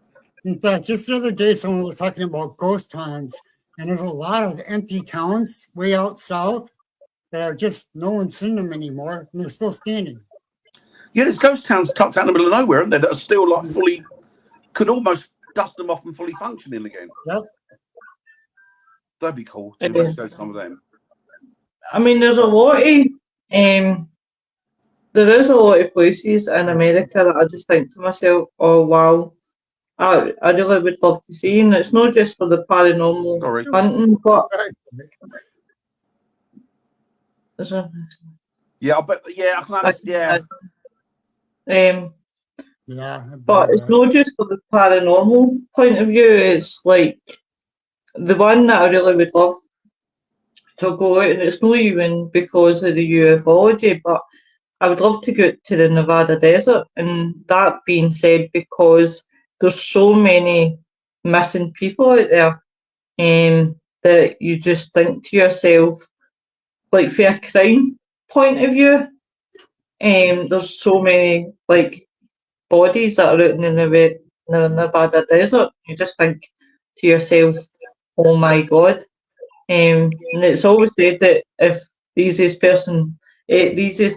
In fact, just the other day, someone was talking about ghost towns, and there's a lot of empty towns way out south that are just no one's seen them anymore, and they're still standing. Yeah, there's ghost towns tucked out in the middle of nowhere, aren't there? That are still like fully, could almost dust them off and fully functioning again. Yep. That'd be cool to Yeah. investigate some of them. I mean, there's a lot of there is a lot of places in America that I just think to myself, oh wow, I really would love to see, and it's not just for the paranormal Sorry. hunting, but Yeah, I can understand. Yeah. Yeah. But it's not just for the paranormal point of view. It's like the one that I really would love to go out, and it's not even because of the ufology, but I would love to go to the Nevada desert. And that being said, because there's so many missing people out there, that you just think to yourself, like for a crime point of view, there's so many like bodies that are out in the Nevada desert. You just think to yourself, oh my God. And it's always said that if the easiest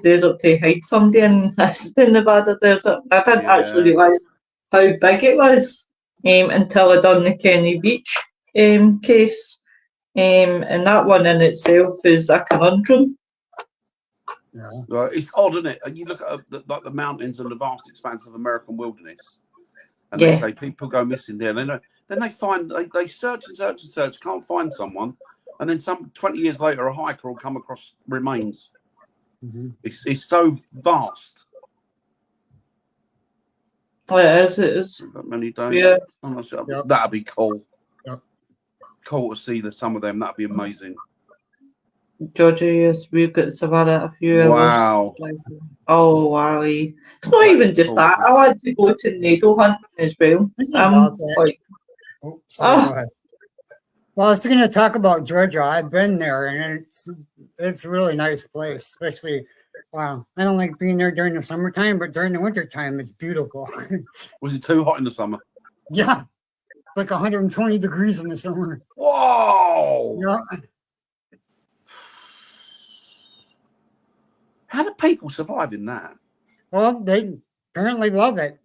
desert to hide somebody in is the Nevada desert. I didn't actually realise how big it was until I done the Kenny Beach case. And that one in itself is a conundrum. Yeah. Right, it's odd, isn't it? And you look at like the mountains and the vast expanse of American wilderness, and they Yeah. say people go missing there. Then they find they search and search and search, can't find someone, and then 20 years later, a hiker will come across remains. Mhm. It's so vast. Oh, it is. That many days. Yeah. Yep. That'd be cool. Yep. Cool to see some of them. That'd be amazing. Georgia, yes, we've got Savannah a few hours. Wow. Oh, wow. It's not That even is just cool. that. I like to go to needle hunting as well. Thinking about that. Like, Oh, sorry, Ah. go ahead. Well, I was going to talk about Georgia. I've been there, and it's a really nice place, especially. Wow, I don't like being there during the summertime, but during the wintertime, it's beautiful. Was it too hot in the summer? Yeah, it's like 120 degrees in the summer. Whoa! Yeah, How do people survive in that? well, they apparently love it.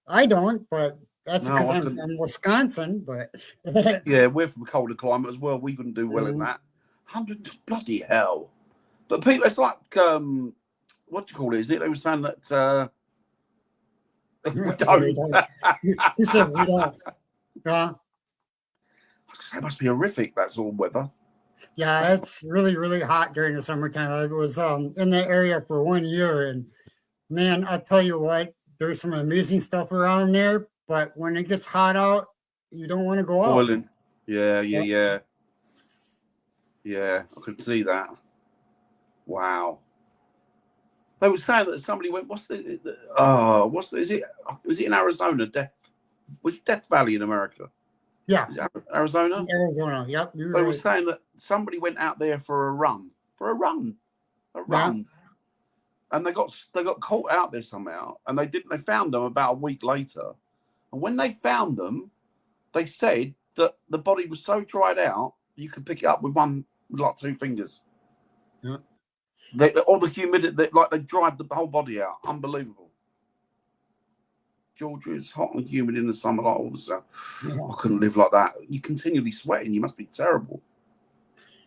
I don't, but that's No, because I I'm couldn't. from Wisconsin. But Yeah, we're from a colder climate as well. We couldn't do well in Mhm. that. 100 bloody hell! But people, it's like what do you call it? Is it? They were saying that we They don't. don't. He says we don't. Yeah, That must be horrific. That sort of weather. yeah, it's really, really hot during the summertime. I was in that area for 1 year, and man, I'll tell you what, there's some amazing stuff around there. But when it gets hot out, you don't want to go out. Boiling. Yeah. Yeah, I could see that. Wow. They were saying that somebody went. Is it in Arizona? Was it Death Valley in America? Yeah, Is it Arizona? Arizona. Yep, you're They were right. saying that somebody went out there for a run, and they got caught out there somehow, and they found them about a week later, and when they found them, they said that the body was so dried out you could pick it up with like 2 fingers. Yeah. All the humidity, they dried the whole body out. Unbelievable. Georgia is hot and humid in the summer, like all the stuff. Yeah. I couldn't live like that. You're continually sweating. You must be terrible.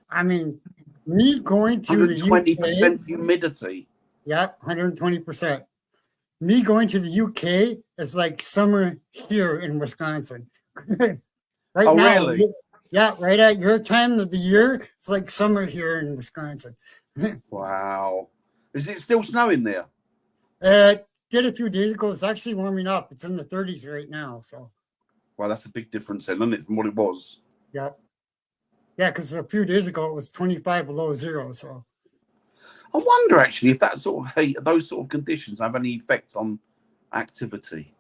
I mean, me going to the UK, 120% humidity. yep, 120%. Me going to the UK is like summer here in Wisconsin. Right Oh, now, really? yeah, right at your time of the year, it's like summer here in Wisconsin. Wow. Is it still snowing there? Did a few days ago. It's actually warming up. It's in the 30s right now. So, Well, that's a big difference then, isn't it, from what it was? yep. Yeah, because a few days ago it was 25 below zero. So, I wonder actually if that sort of heat, those sort of conditions have any effect on activity.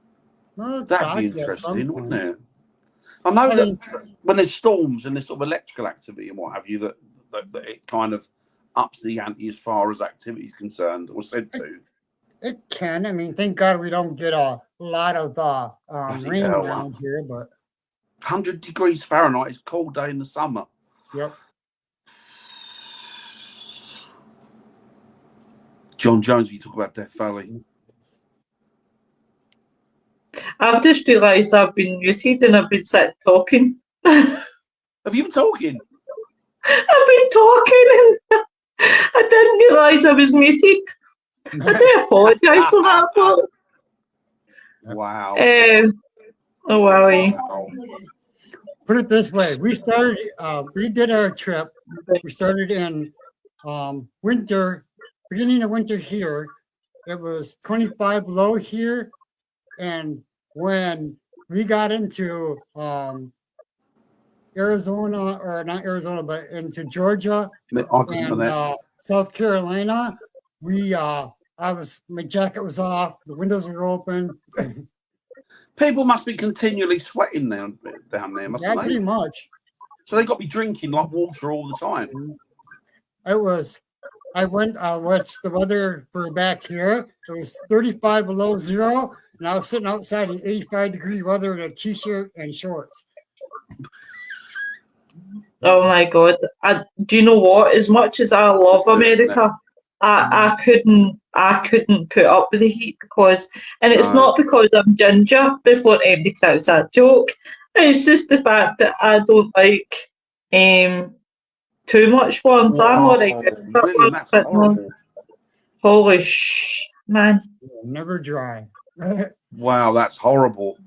well, it's That'd got be to at some interesting, point. wouldn't it? I know I that mean, when there's storms and there's sort of electrical activity and what have you, that it kind of ups the ante as far as activity is concerned, or said to. it can. I mean, thank God we don't get a lot of Bloody rain hell. around here, but 100 degrees Fahrenheit is a cold day in the summer. yep. John Jones, you talk about Death Valley. I've just realised I've been muted and I've been sat talking. I've Have you been talking? been talking and I didn't realise I was muted. I do apologise for that, but Wow. oh wow. Wow. Put it this way: we did our trip. We started in winter, beginning of winter here. It was 25 below here, and when we got into Arizona, or not Arizona, but into Georgia and South Carolina, my jacket was off, the windows were open. People must be continually sweating down there, mustn't Yeah, they? pretty much. So they got to be drinking like water all the time. What's the weather for back here? It was 35 below zero, and I was sitting outside in 85-degree weather in a t-shirt and shorts. Oh my god. Do you know what? As much as I love America, I couldn't put up with the heat and it's not because I'm ginger, before anybody cracks that joke. It's just the fact that I don't like too much warmth. I'm alright. Really? That's horrible. Holy man. Never dry. Wow, that's horrible.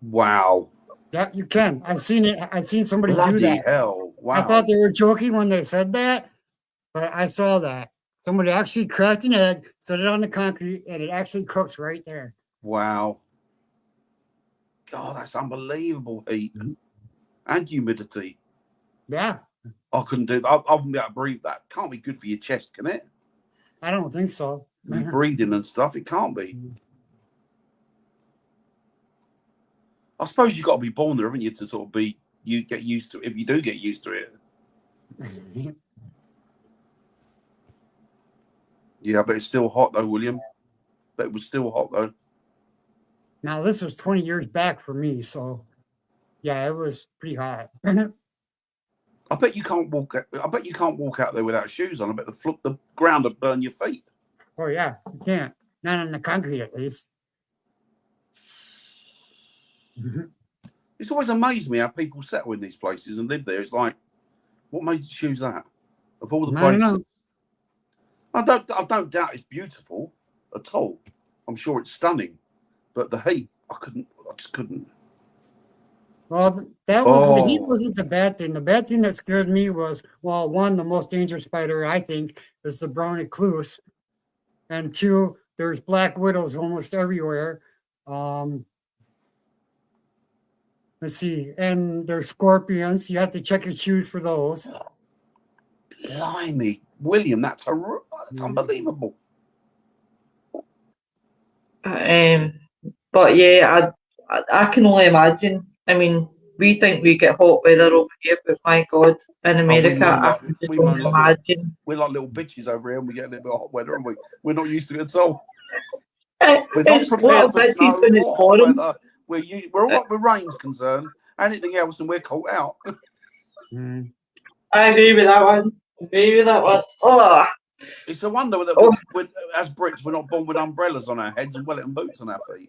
Wow. Yeah, you can. I've seen it. I've seen somebody do Bloody that. hell. Wow. I thought they were joking when they said that, but I saw that. Somebody actually cracked an egg, set it on the concrete, and it actually cooks right there. Wow. God, that's unbelievable heat and humidity. Yeah, I couldn't do that. I wouldn't be able to breathe that. Can't be good for your chest, can it? I don't think so. Your breathing and stuff. It can't be. I suppose you've got to be born there, haven't you, to sort of be, you get used to it, if you do get used to it. Yeah, but it's still hot though, William. But it was still hot though. Now this was 20 years back for me, so yeah, it was pretty hot. I bet you can't walk. I bet you can't walk out there without shoes on. I bet the ground will burn your feet. Oh yeah, you can't. Not on the concrete, at least. It's always amazed me how people settle in these places and live there. It's like, what made you choose that? Of all the I don't places, know. I don't doubt it's beautiful at all. I'm sure it's stunning, but the heat, I just couldn't. Well, that was the heat Oh. wasn't the bad thing. The bad thing that scared me was, well, one, the most dangerous spider I think is the brown recluse, and two, there's black widows almost everywhere. Let's see, and there's scorpions. You have to check your shoes for those. Blimey, William, that's Mhm. unbelievable. But yeah, I can only imagine. I mean, we think we get hot weather over here, but my God, in America, I can just only imagine. We're like little bitches over here, and we get a little bit of hot weather, and we're not used to it at all. It's We're not little prepared for bitches snow when it's or hot pouring. weather. We're all right with rain's concerned. Anything else, and we're caught out. Mhm. I agree with that one. Oh, It's a wonder that Oh. as Brits, we're not born with umbrellas on our heads and Wellington boots on our feet.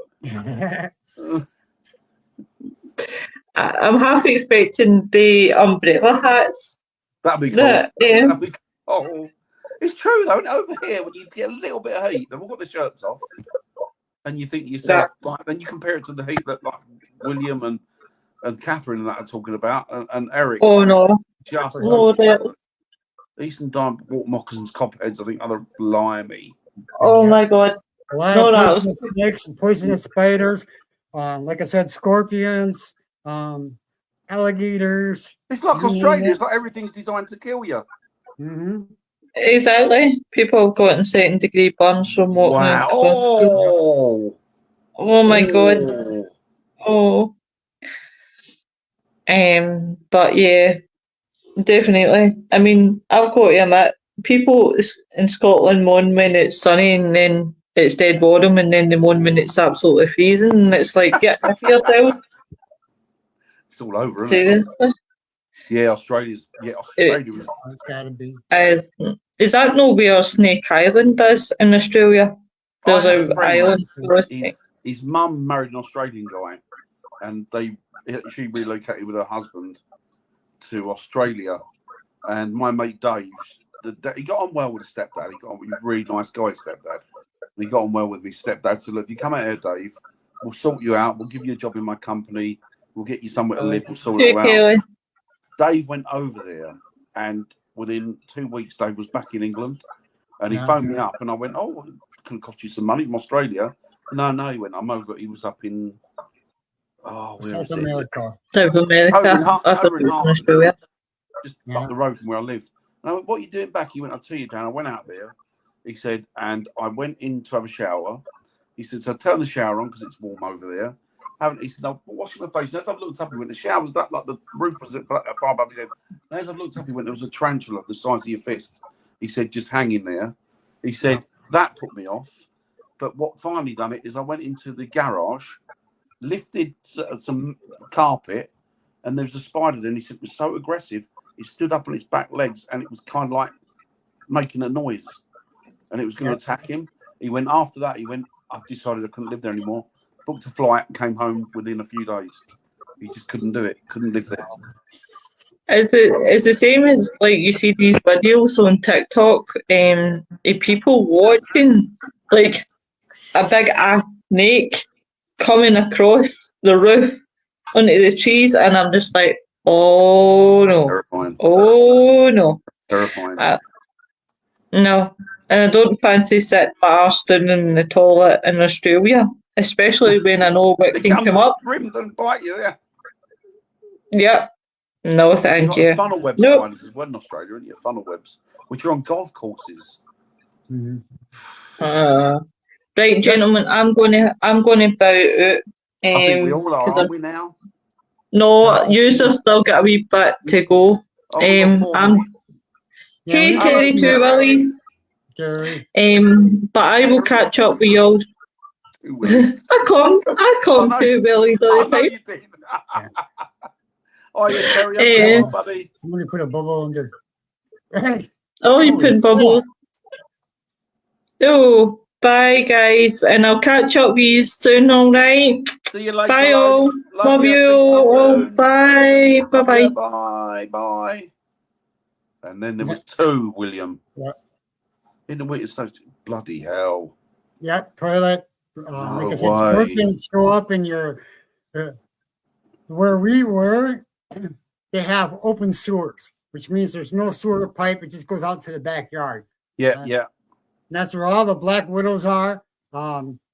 I'm half expecting the umbrella hats. That'd be cool. Yeah. That'd be cool. It's true though. Over here, when you get a little bit of heat, they've all got their shirts off, and you think to yourself, like, then you compare it to the heat that like William and Catherine and that are talking about, and Eric. Oh no, Just no, Eastern Dime Walk Moccasins, Copperheads, I think other blimey. oh my God. A lot No, of no. poisonous snakes and poisonous spiders. Like I said, scorpions, alligators. It's like You name Australia. it. It's like everything's designed to kill you. Hmm. Exactly. People have gotten second-degree burns from walking. Wow. Oh my God. Oh. Oh. But yeah, definitely. I mean, I've got to admit, people in Scotland moan when it's sunny and then it's dead warm, and then they moan when it's absolutely freezing. And it's like, get rid of yourself. It's all over, isn't it? Seriously. Yeah, Australia was. It's got to be. Is that not where Snake Island is in Australia? There's I had a an friend, island. with snake. His mum married an Australian guy, and she relocated with her husband to Australia. And my mate Dave, he got on well with his stepdad. He was a really nice guy, stepdad. And he got on well with his stepdad. So look, if you come out here, Dave, we'll sort you out. We'll give you a job in my company. We'll get you somewhere to live. We'll sort it all out. Kelly. Dave went over there, and within 2 weeks, Dave was back in England. And he Yeah. phoned me up, and I went, "Oh, it can cost you some money from Australia." No, he went, "I'm over." He was up in where South was it? America. South America. Over in I thought over it in was in Hertfordshire, Australia. just Yeah. up the road from where I lived. And I went, "What are you doing back?" He went, "I'll tell you, Dan. I went out there." He said, and I went in to have a shower. He said, "So turn the shower on because it's warm over there." He said, "No, washing my face." And as I've looked up, he went, "The shower's that like the roof was far above his head." And as I've looked up, he went, "There was a tarantula the size of your fist." He said, "Just hanging there." He said, "That put me off." But what finally done it is I went into the garage, lifted some carpet, and there was a spider there. And he said it was so aggressive, it stood up on its back legs, and it was kind of like making a noise, and it was going to attack him. He went after that. He went, "I decided I couldn't live there anymore." Booked a flight and came home within a few days. He just couldn't do it. Couldn't live there. It's the same as like you see these videos on TikTok, of people watching like a big ass snake coming across the roof onto the trees, and I'm just like, oh no, Terrifying. oh no, Terrifying. no. And I don't fancy sitting my arse down in the toilet in Australia, especially when I know what They can come up. rimmed and bite you there. Yep. No, You've thank got you. funnel web Nope. spiders as well in Australia, aren't you? Funnel webs, which are on golf courses. Mhm. Right, gentlemen, I'm gonna bow out. I think we all are, 'cause aren't we now? no, yous have still got a wee bit to go. Oh, we've got 4 minutes. Yeah, Hey we- Terry Two Willies. Terry. But I will catch up with y'all. 2 weeks. I call I know. Two Willies I all the know time. you did. Oh, yeah, Terry, Eh. how's it going, buddy? Somebody put a bubble under. Oh, you Oh, put yeah. bubbles. Oh, bye guys, and I'll catch up with you soon. All right. See you later. Bye love. all. Love you. Speak to Oh, soon. bye. Bye Love bye. you. Bye. Bye. And then there was 2, William. What? In the winter, so bloody hell. Yep, toilet. No Like I said, way. scorpions show up in your. Where we were, they have open sewers, which means there's no sewer pipe. It just goes out to the backyard. Yeah, yeah. And that's where all the black widows are.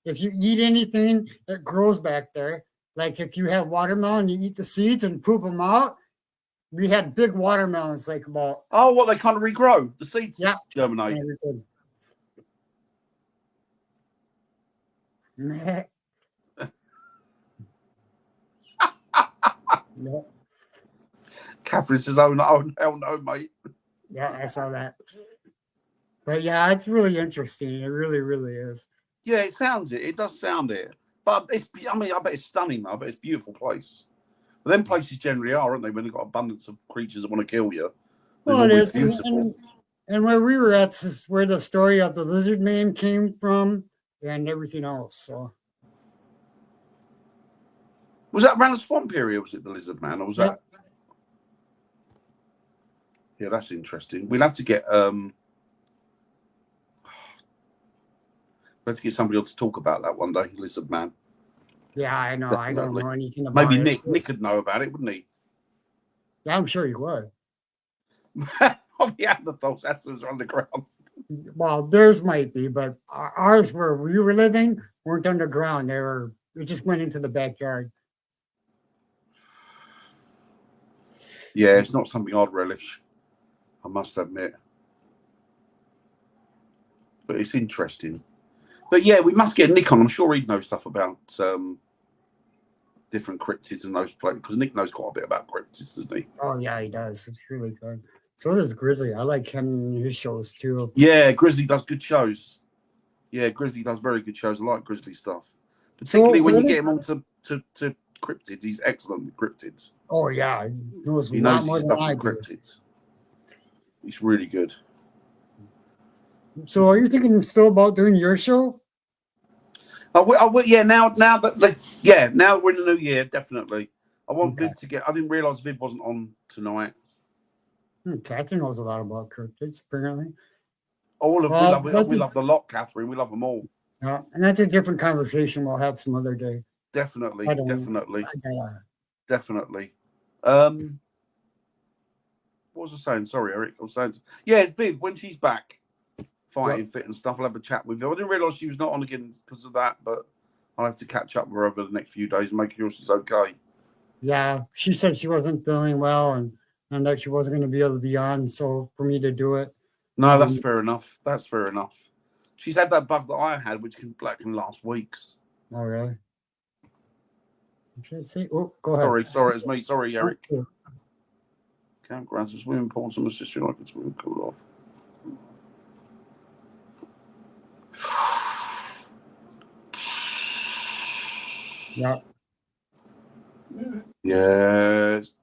If you eat anything that grows back there, like if you have watermelon, you eat the seeds and poop them out. We had big watermelons, like about. Oh, what, they kind of regrow? The seeds Yeah. germinate. Yeah, we could. Meh. Yeah, Catherine says, oh, no, hell no, mate. yeah, I saw that. But yeah, it's really interesting. It really, really is. Yeah, it sounds it. It does sound it. But it's, I mean, I bet it's stunning, though. I bet it's a beautiful place. But them places generally are, aren't they, when they've got abundance of creatures that want to kill you? They're Well, it always is. And where we were at is where the story of the lizard man came from and everything else. So, Was that around the swamp area, was it the lizard man? Or was Yep. that? Yeah, that's interesting. We'll have to get we'll have to get somebody else to talk about that one day, lizard man. yeah, I know. I don't Definitely. know anything about Maybe it. Nick. Nick would know about it, wouldn't he? Yeah, I'm sure he would. Oh, the Neanderthals, that's who's underground. Well, theirs might be, but ours, where we were living, weren't underground. They just went into the backyard. Yeah, it's not something I'd relish, I must admit. But it's interesting. But yeah, we must get Nick on. I'm sure he'd know stuff about different cryptids and those places, because Nick knows quite a bit about cryptids, doesn't he? Oh, yeah, he does. It's really good. So does Grizzly. I like him and his shows too. Yeah, Grizzly does good shows. Yeah, Grizzly does very good shows. I like Grizzly stuff. Particularly when you really- get him on to cryptids. He's excellent with cryptids. Oh, yeah. He knows He a lot knows more his than stuff I with do. cryptids. He's really good. So are you thinking still about doing your show? Yeah, now that now we're in the new year, definitely. I want Okay. Viv to get. I didn't realise Viv wasn't on tonight. Catherine knows a lot about cryptids, apparently. All of Well, we that's love the lot, Catherine. We love them all. Yeah, and that's a different conversation we'll have some other day. Definitely, I don't- definitely, Yeah. definitely. What was I saying? Sorry, Eric. I was saying, yeah, it's Viv when she's back, fighting fit and stuff. I'll have a chat with her. I didn't realise she was not on again because of that, but I'll have to catch up with her over the next few days and make sure she's okay. Yeah, she said she wasn't feeling well and that she wasn't going to be able to be on. So for me to do it, No, that's Um, fair enough. That's fair enough. She's had that bug that I had, which can last weeks. oh really? See, oh, go ahead. Sorry, it's me. Sorry, Eric. Oh, Campgrounds and swimming pools and my sister like a swimming pool off. yeah. Yeah, it's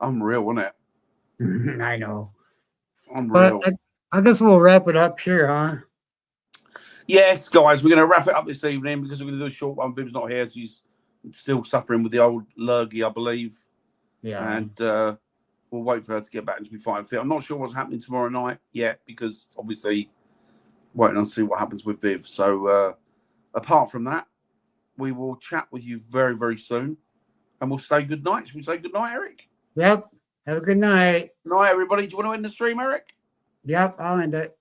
unreal, isn't it? I know. Unreal. But I guess we'll wrap it up here, huh? Yes, guys, we're going to wrap it up this evening because we're going to do a short one. Viv's not here. She's still suffering with the old lurgy, I believe. Yeah. And we'll wait for her to get back and to be fine fit. I'm not sure what's happening tomorrow night yet because obviously waiting on to see what happens with Viv. So apart from that, we will chat with you very, very soon, and we'll say good night. Should we say good night, Eric? Yep. Have a good night. Good night, everybody. Do you want to end the stream, Eric? Yep. I'll end it.